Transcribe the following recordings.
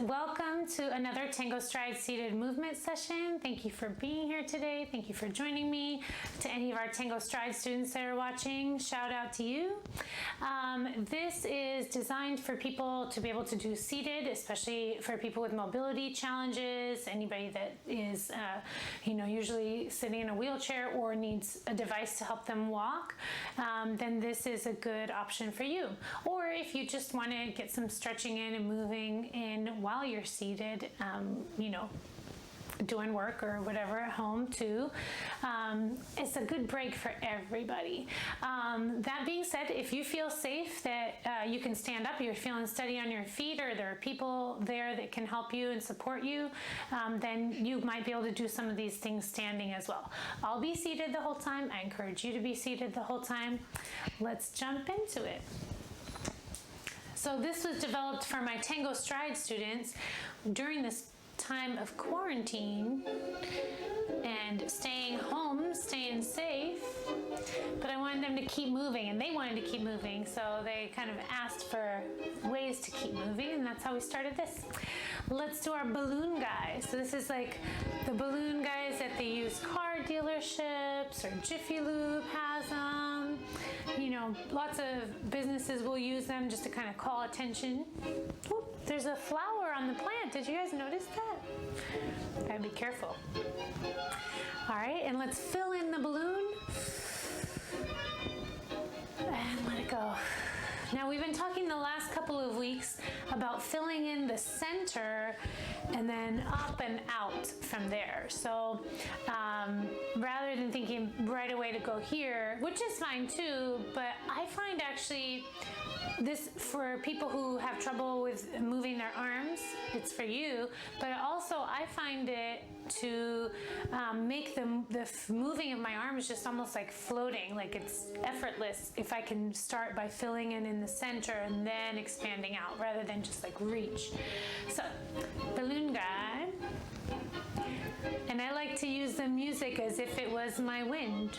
welcome to another TangoStride Seated Movement Session. Thank you for being here today. Thank you for joining me. To any of our TangoStride students that are watching, shout out to you. This is designed for people to be able to do seated, especially for people with mobility challenges, anybody that is, usually sitting in a wheelchair or needs a device to help them walk, then this is a good option for you. Or if you just want to get some stretching in and moving in while you're seated, doing work or whatever at home too. It's a good break for everybody. That being said, if you feel safe that you can stand up, you're feeling steady on your feet, or there are people there that can help you and support you, then you might be able to do some of these things standing as well. I'll be seated the whole time. I encourage you to be seated the whole time. Let's jump into it. So this was developed for my TangoStride students during this time of quarantine and staying home, staying safe, but I wanted them to keep moving, and they wanted to keep moving, so they kind of asked for ways to keep moving, and that's how we started this. Let's do our balloon guys. So this is like the balloon guys that they use car dealerships, or Jiffy Lube has them. Lots of businesses will use them just to kind of call attention. Oop, there's a flower on the plant. Did you guys notice that? Gotta be careful. All right, and let's fill in the balloon and let it go. Now, we've been talking the last couple of weeks about filling in the center and then up and out from there. So rather than thinking right away to go here, which is fine too, but I find actually this, for people who have trouble with moving their arms, it's for you, but also I find it to make the moving of my arms just almost like floating, like it's effortless if I can start by filling in the center and then expanding out rather than just like reach. So balloon guy, and I like to use the music as if it was my wind.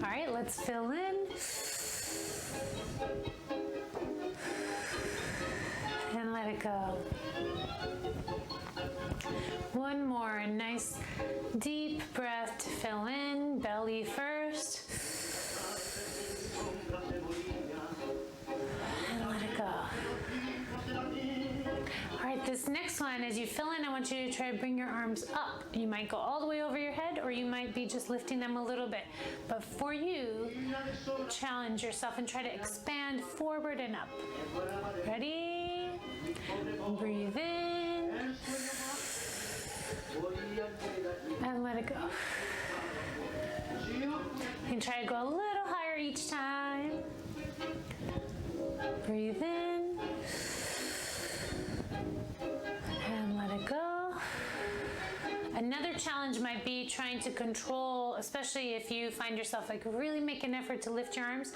All right, let's fill in. And let it go. One more nice deep breath to fill in, belly first. And let it go. All right, this next one, as you fill in, I want you to try to bring your arms up. You might go all the way over your head, or you might be just lifting them a little bit. But for you, challenge yourself and try to expand forward and up. Ready? Breathe in. And let it go. You can try to go a little higher each time. Breathe in. And let it go. Another challenge might be trying to control, especially if you find yourself like really make an effort to lift your arms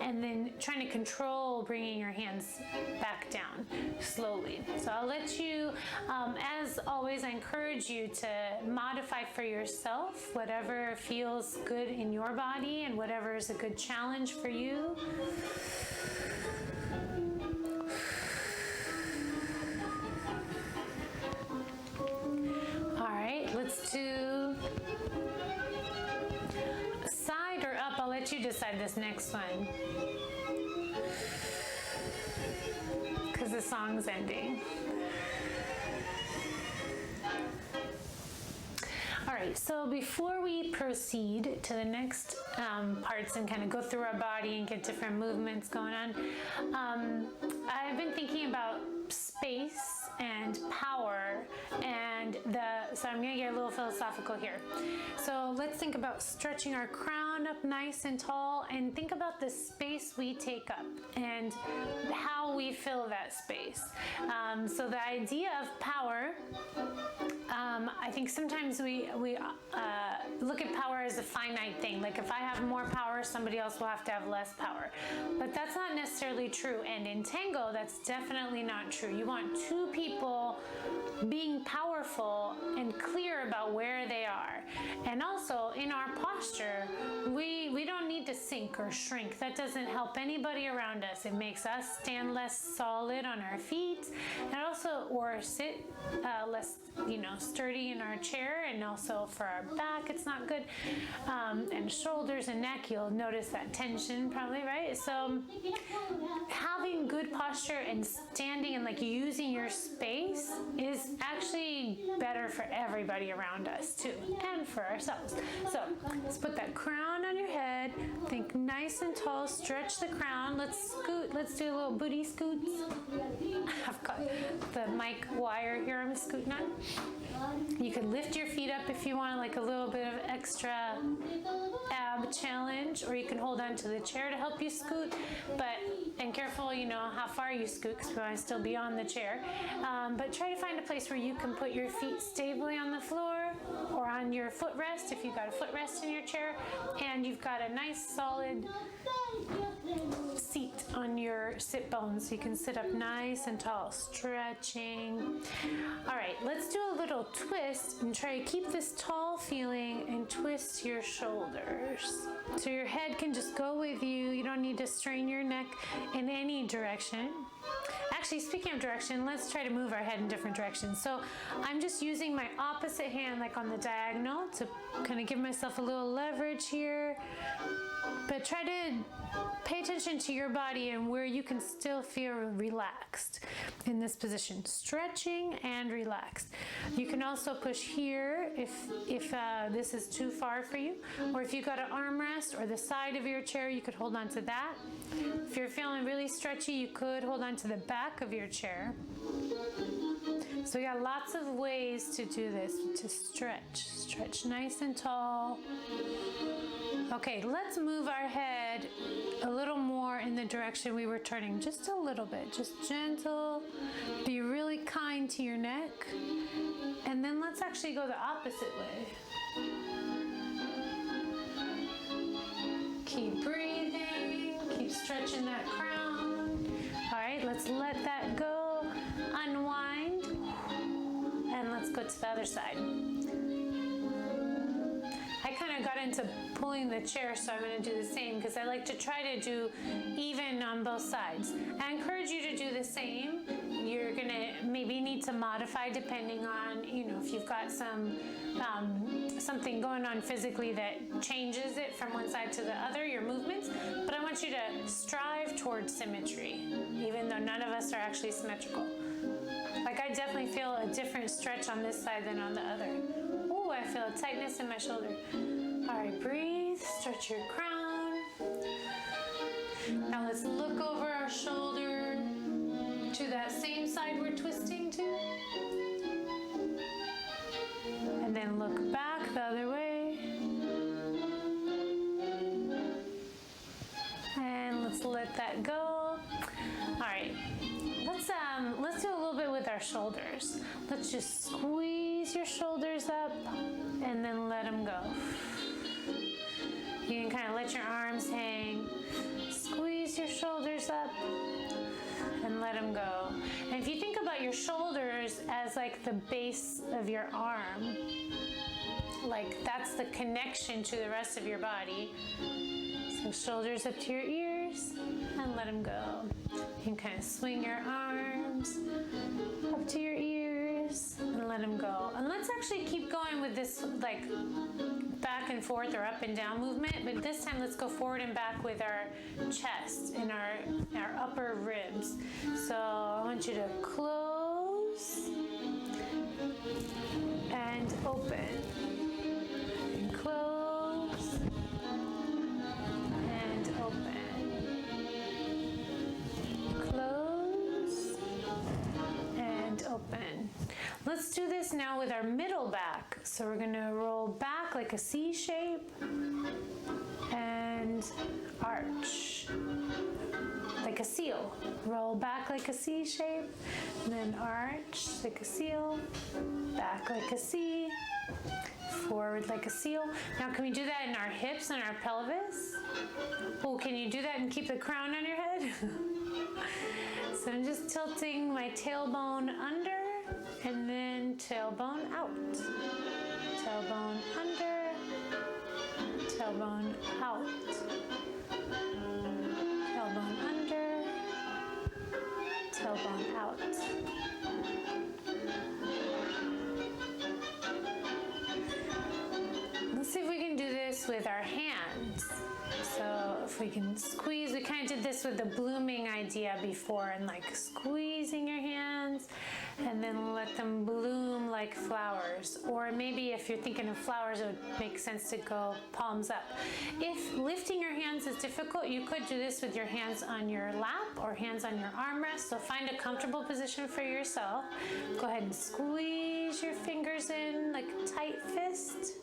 and then trying to control bringing your hands back down slowly. So I'll let you, as always, I encourage you to modify for yourself whatever feels good in your body and whatever is a good challenge for you. Let's do side or up. I'll let you decide this next one because the song's ending. All right, so before we proceed to the next parts and kind of go through our body and get different movements going on, I've been thinking about space and power, and so I'm gonna get a little philosophical here. So let's think about stretching our crown up nice and tall, and think about the space we take up and how we fill that space. So the idea of power, I think sometimes we look at power as a finite thing. Like if I have more power, somebody else will have to have less power. But that's not necessarily true. And in tango, that's definitely not true. You want two people people being powerful and clear about where they are. And also in our posture, we don't need to sink or shrink. That doesn't help anybody around us. It makes us stand less solid on our feet, and also or sit less, sturdy in our chair, and also for our back, it's not good. And shoulders and neck, you'll notice that tension probably, right? So having good posture and standing and like using your space is actually better for everybody around us too, and for ourselves. So let's put that crown on your head. Think nice and tall. Stretch the crown. Let's scoot. Let's do a little booty scoots. I've got the mic wire here I'm scooting on. You can lift your feet up if you want, like a little bit of extra ab challenge, or you can hold on to the chair to help you scoot. And careful, how far you scoot, because we want to still be on the chair. But try to find a place where you can put your feet stably on the floor or on your footrest if you've got a footrest in your chair, and you've got a nice solid seat on your sit bones, so you can sit up nice and tall, stretching. All right, let's do a little twist and try to keep this tall feeling and twist your shoulders. So your head can just go with you. You don't need to strain your neck in any direction. Actually, speaking of direction, let's try to move our head in different directions. So I'm just using my opposite hand like on the diagonal to kind of give myself a little leverage here. But try to pay attention to your body and where you can still feel relaxed in this position, stretching and relaxed. You can also push here if this is too far for you, or if you've got an armrest or the side of your chair, you could hold on to that. If you're feeling really stretchy, you could hold on to the back of your chair. So we got lots of ways to do this, to stretch nice and tall. Okay, let's move our head a little more in the direction we were turning, just a little bit, just gentle. Be really kind to your neck. And then let's actually go the opposite way. Keep breathing, keep stretching that crown. All right, let's let that go, unwind, and let's go to the other side. I kind of got into pulling the chair, so I'm going to do the same because I like to try to do even on both sides. I encourage you to do the same. You're going to maybe need to modify depending on, if you've got something going on physically that changes it from one side to the other, your movements. But I want you to strive towards symmetry, even though none of us are actually symmetrical. Like I definitely feel a different stretch on this side than on the other. Oh, I feel a tightness in my shoulder. All right, breathe, stretch your crown. Now let's look over our shoulder to that same side we're twisting to. And then look back the other way. And let's let that go. All right. Let's do a little bit with our shoulders. Let's just squeeze your shoulders up and then let them go. You can kind of let your arms hang. Squeeze your shoulders up and let them go. And if you think about your shoulders as like the base of your arm, like that's the connection to the rest of your body. So shoulders up to your ears and let them go. You can kind of swing your arms up to your ears and let them go. And let's actually keep going with this like back and forth or up and down movement, but this time let's go forward and back with our chest and our upper ribs. So I want you to close and open and close and open. Close and open. Let's do this now with our middle back. So we're going to roll back like a C shape and arch like a seal. Roll back like a C shape, and then arch like a seal, back like a C, forward like a seal. Now can we do that in our hips and our pelvis? Oh, can you do that and keep the crown on your head? So I'm just tilting my tailbone under and then tailbone out. Tailbone under, tailbone out. Tailbone under, tailbone out. Let's see if we can do this with our hands. So if we can squeeze, we kind of did this with the blooming idea before, and like squeezing your hands and then let them bloom like flowers. Or maybe if you're thinking of flowers, it would make sense to go palms up. If lifting your hands is difficult, you could do this with your hands on your lap or hands on your armrest. So find a comfortable position for yourself. Go ahead and squeeze your fingers in like a tight fist,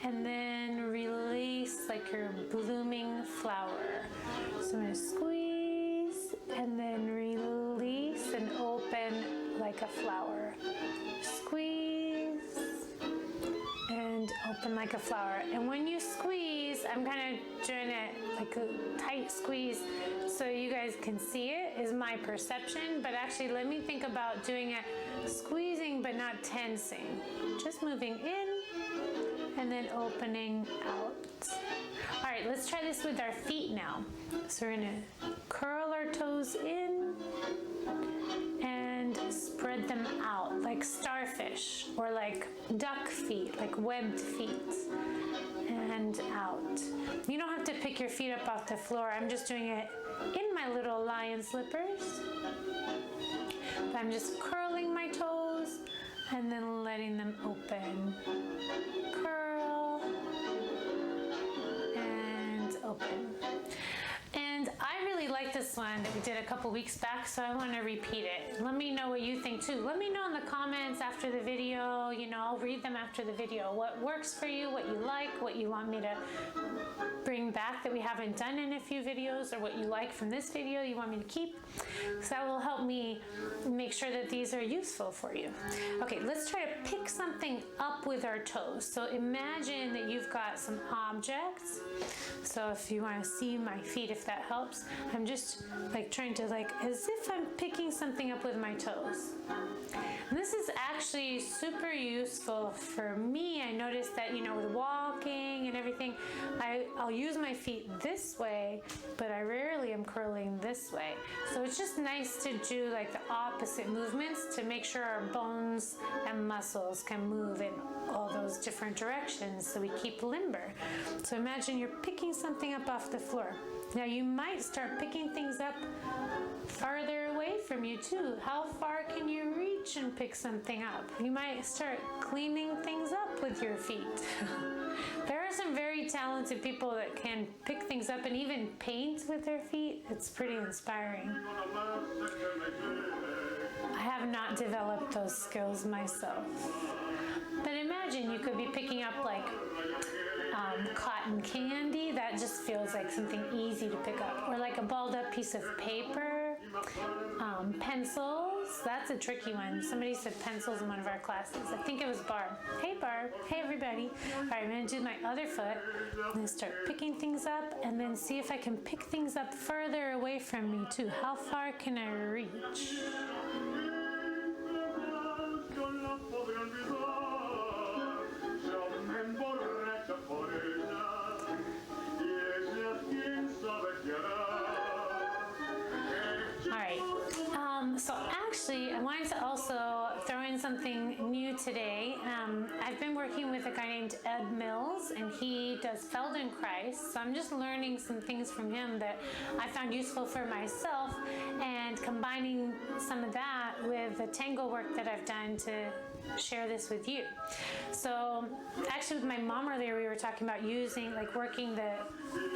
and then release like your blooming flower. So I'm going to squeeze and then release and open like a flower. Squeeze and open like a flower. And when you squeeze, I'm kind of doing it like a tight squeeze so you guys can see it, is my perception. But actually, let me think about doing it squeezing but not tensing. Just moving in and then opening out. All right, let's try this with our feet now. So we're gonna curl our toes in and spread them out like starfish, or like duck feet, like webbed feet, and out. You don't have to pick your feet up off the floor. I'm just doing it in my little lion slippers. But I'm just curling my toes and then letting them open. Curl and open. And I really like this one that we did a couple weeks back, so I want to repeat it. Let me know what you think too. Let me know in the comments after the video. You know, I'll read them after the video. What works for you, what you like, what you want me to bring back that we haven't done in a few videos, or what you like from this video you want me to keep. So that will help me make sure that these are useful for you. Okay, let's try to pick something up with our toes. So imagine that you've got some objects. So if you want to see my feet, if that helps, I'm just like trying to, like, as if I'm picking something up with my toes. And this is actually super useful for me. I noticed that, you know, with walking and everything, I'll use my feet this way, but I rarely am curling this way. So it's just nice to do like the opposite movements to make sure our bones and muscles can move in all those different directions so we keep limber. So imagine you're picking something up off the floor. Now you might start picking things up farther away from you too. How far can you reach and pick something up? You might start cleaning things up with your feet. There are some very talented people that can pick things up and even paint with their feet. It's pretty inspiring. I have not developed those skills myself. But imagine you could be picking up like cotton candy. That just feels like something easy to pick up. Or like a balled up piece of paper. Pencils. That's a tricky one. Somebody said pencils in one of our classes. I think it was Barb. Hey Barb. Hey everybody. All right, I'm going to do my other foot. I'm going to start picking things up and then see if I can pick things up further away from me too. How far can I reach? So actually, I wanted to also throw in something new today. I've been working with a guy named Ed Mills, and he does Feldenkrais. So I'm just learning some things from him that I found useful for myself, and combining some of that with the tango work that I've done to share this with you. So actually with my mom earlier, we were talking about using, like working the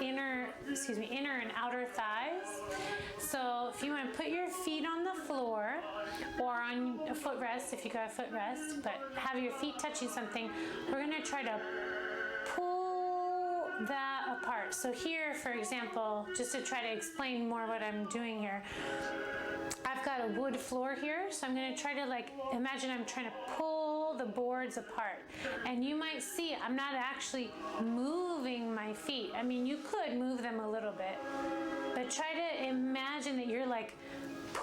inner and outer thighs. So if you want to put your feet on the floor or on a footrest, if you got a footrest, but have your feet touching something, we're going to try to pull that apart. So here, for example, just to try to explain more what I'm doing here, I've got a wood floor here, so I'm going to try to, like, imagine I'm trying to pull the boards apart. And you might see I'm not actually moving my feet. I mean, you could move them a little bit, but try to imagine that you're like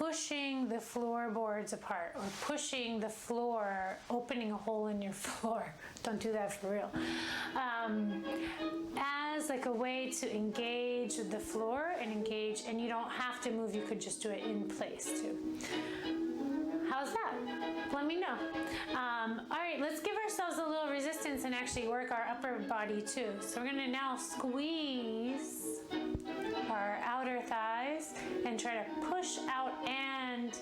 pushing the floorboards apart, or pushing the floor, opening a hole in your floor. Don't do that for real. As like a way to engage with the floor and you don't have to move, you could just do it in place too. How's that? Let me know. All right, let's give ourselves a little resistance and actually work our upper body too. So we're gonna now squeeze our outer thighs and try to push out and,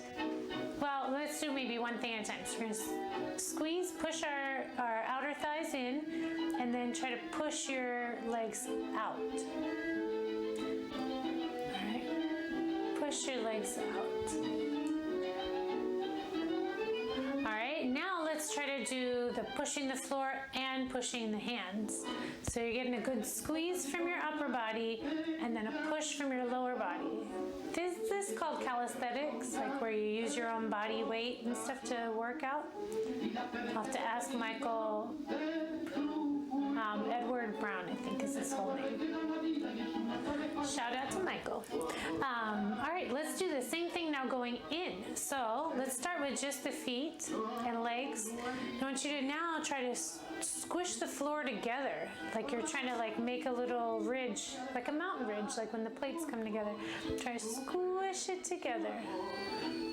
well, let's do maybe one thing at a time. So we're gonna squeeze, push our outer thighs in, and then try to push your legs out. All right, push your legs out. All right, now let's try to do the pushing the floor and pushing the hands. So you're getting a good squeeze from your upper body and then a push from your lower body. This is called calisthenics, like where you use your own body weight and stuff to work out. I'll have to ask Michael, Edward Brown, I think is his whole name. Shout out to Michael. All right, let's do the same thing now going in. So let's start with just the feet and legs. I want you to now try to squish the floor together, like you're trying to like make a little ridge, like a mountain ridge, like when the plates come together. Try to squish it together.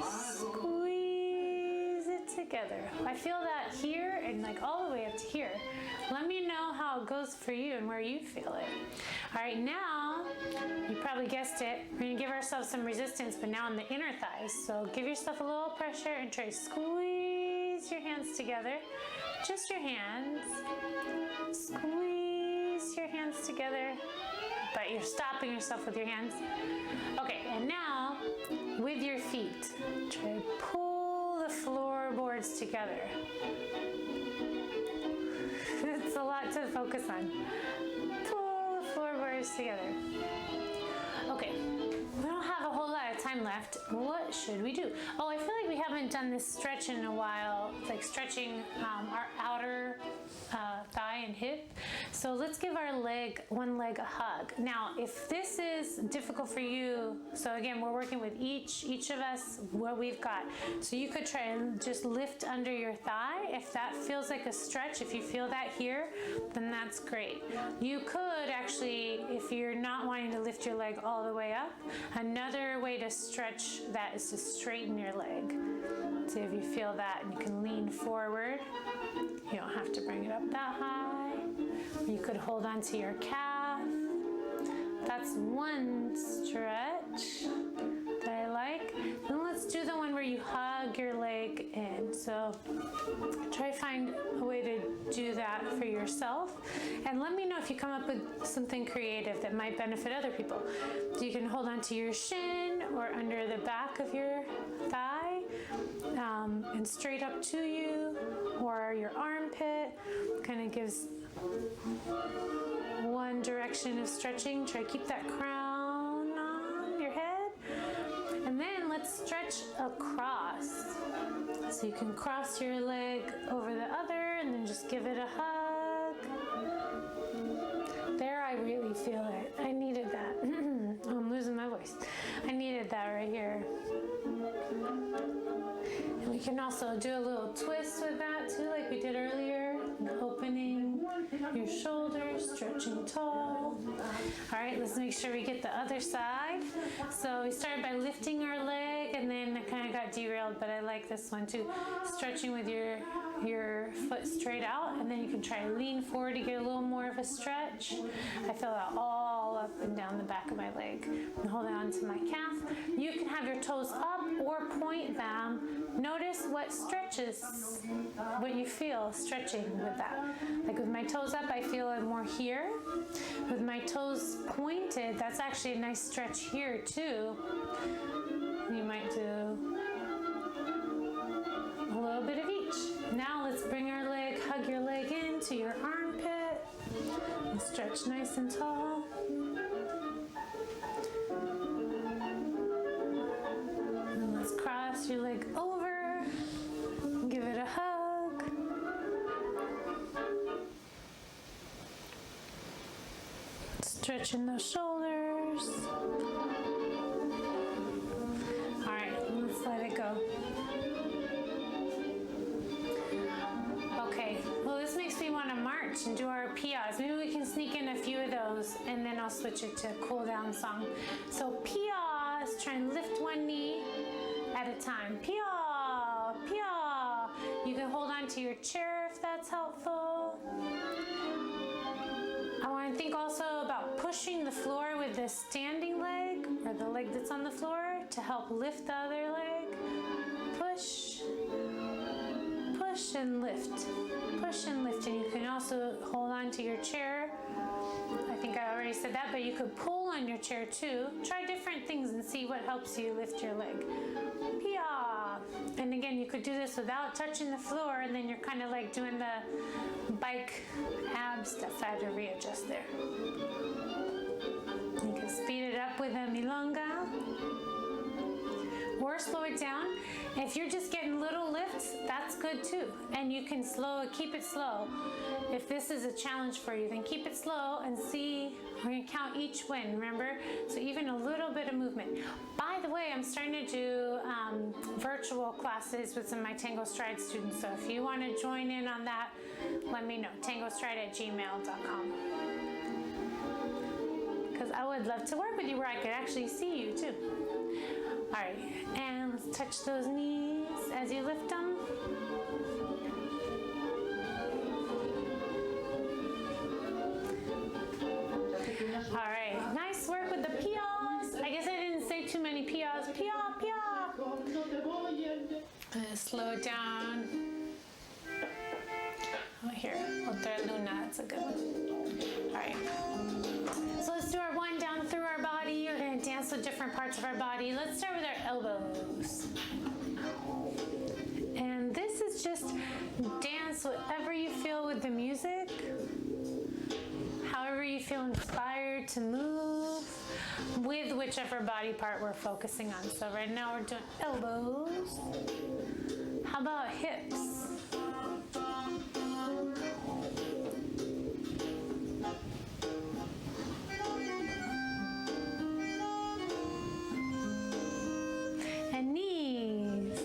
Squeeze it together. I feel that here and like all the way up to here. Let me know how it goes for you and where you feel it. All right, now, you probably guessed it, we're gonna give ourselves some resistance, but now on the inner thighs. So give yourself a little pressure and try to squeeze your hands together. Just your hands. Squeeze your hands together, but you're stopping yourself with your hands. Okay, and now, with your feet, try to pull the floorboards together. It's a lot to focus on. Pull the floorboards together. Okay, we don't have a whole lot of time left. What should we do? Oh, I feel like we haven't done this stretch in a while, like stretching our outer thigh and hip. So let's give our one leg a hug. Now, if this is difficult for you, so again, we're working with each of us what we've got. So you could try and just lift under your thigh. If that feels like a stretch, if you feel that here, then that's great. You could actually, if you're not wanting to lift your leg all the way up, another way to stretch that is to straighten your leg. So if you feel that, and you can lean forward. You don't have to bring it up that high. You could hold onto your calf. That's one stretch that I like. Then let's do the one where you hug your leg in. So try to find a way to do that for yourself. And let me know if you come up with something creative that might benefit other people. So you can hold onto your shin or under the back of your thigh and straight up to you, or your armpit. Kind of gives one direction of stretching. Try to keep that crown on your head. And then let's stretch across. So you can cross your leg over the other and then just give it a hug. There, I really feel it. I needed that. I'm losing my voice. I needed that right here. And we can also do a little twist with that too, like we did earlier. Opening your shoulders, stretching tall. All right, let's make sure we get the other side. So we started by lifting our leg, and then I kind of got derailed, but I like this one too. Stretching with your foot straight out, and then you can try to lean forward to get a little more of a stretch. I feel that all up and down the back of my leg. And hold on to my calf. You can have your toes up or point them. Notice what stretches, what you feel stretching with that. Like with my toes up, I feel it more here. With my toes pointed, that's actually a nice stretch here too. You might do a little bit of each. Now let's bring our leg, hug your leg into your armpit, and stretch nice and tall. And let's cross your leg over, give it a hug. Stretching those shoulders. All right, march and do our pias. Maybe we can sneak in a few of those, and then I'll switch it to cool down song. So pias, try and lift one knee at a time. Pia, pia. You can hold on to your chair if that's helpful. I want to think also about pushing the floor with the standing leg, or the leg that's on the floor, to help lift the other leg. Push, push and lift. Push and lift. And you can also hold on to your chair. I think I already said that, but you could pull on your chair too. Try different things and see what helps you lift your leg. Pia. And again, you could do this without touching the floor, and then you're kind of like doing the bike ab stuff. I had to readjust there. You can speed it up with a milonga, or slow it down. If you're just getting little lifts, that's good too. And you can keep it slow. If this is a challenge for you, then keep it slow and see. We're gonna count each win, remember? So even a little bit of movement. By the way, I'm starting to do virtual classes with some of my TangoStride students. So if you wanna join in on that, let me know, tangostride@gmail.com. Because I would love to work with you where I could actually see you too. All right, and let's touch those knees as you lift them. All right, nice work with the pias. I guess I didn't say too many pias. Pia, pia. Slow it down. Oh, here, otra luna, that's a good one. All right. So let's do our wind down through our body. We're gonna dance with different parts of our body. Let's start with our elbows. And this is just dance whatever you feel with the music. However you feel inspired to move with whichever body part we're focusing on. So right now we're doing elbows. How about hips? And knees.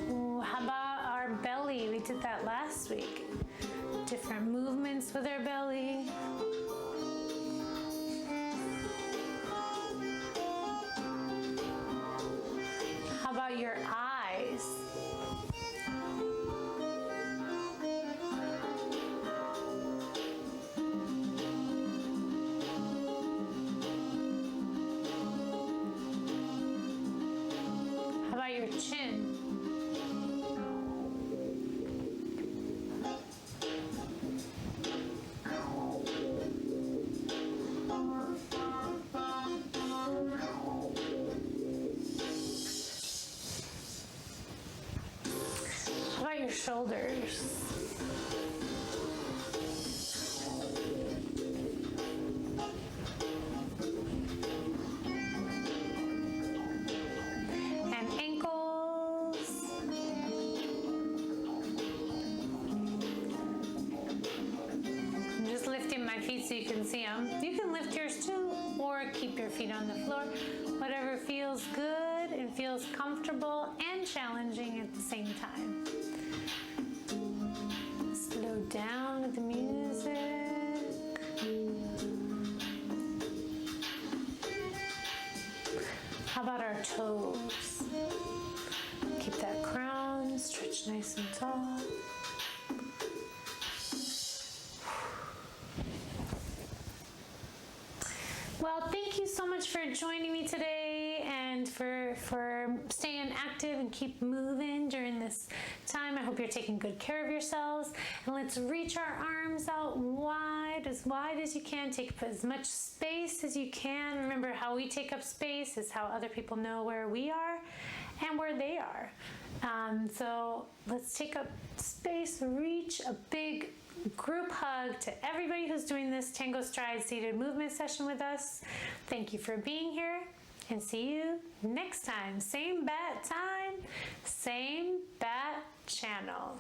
Ooh, how about our belly? We did that last week. Different movements with our belly. How about your eyes? How about your chin? How about your shoulders? And ankles. I'm just lifting my feet so you can see them. You can lift yours too, or keep your feet on the floor. Whatever feels good and feels comfortable and challenging at the same time. Slow down with the music. How about our toes? Keep that crown, stretch nice and tall. Well, thank you so much for joining me today and for staying active and keep moving during this time. I hope you're taking good care of yourselves. And let's reach our arms out wide as you can. Take up as much space as you can. Remember, how we take up space is how other people know where we are and where they are. So let's take up space, reach a big group hug to everybody who's doing this TangoStride Seated Movement Session with us. Thank you for being here, and see you next time. Same bat time, same bat channel.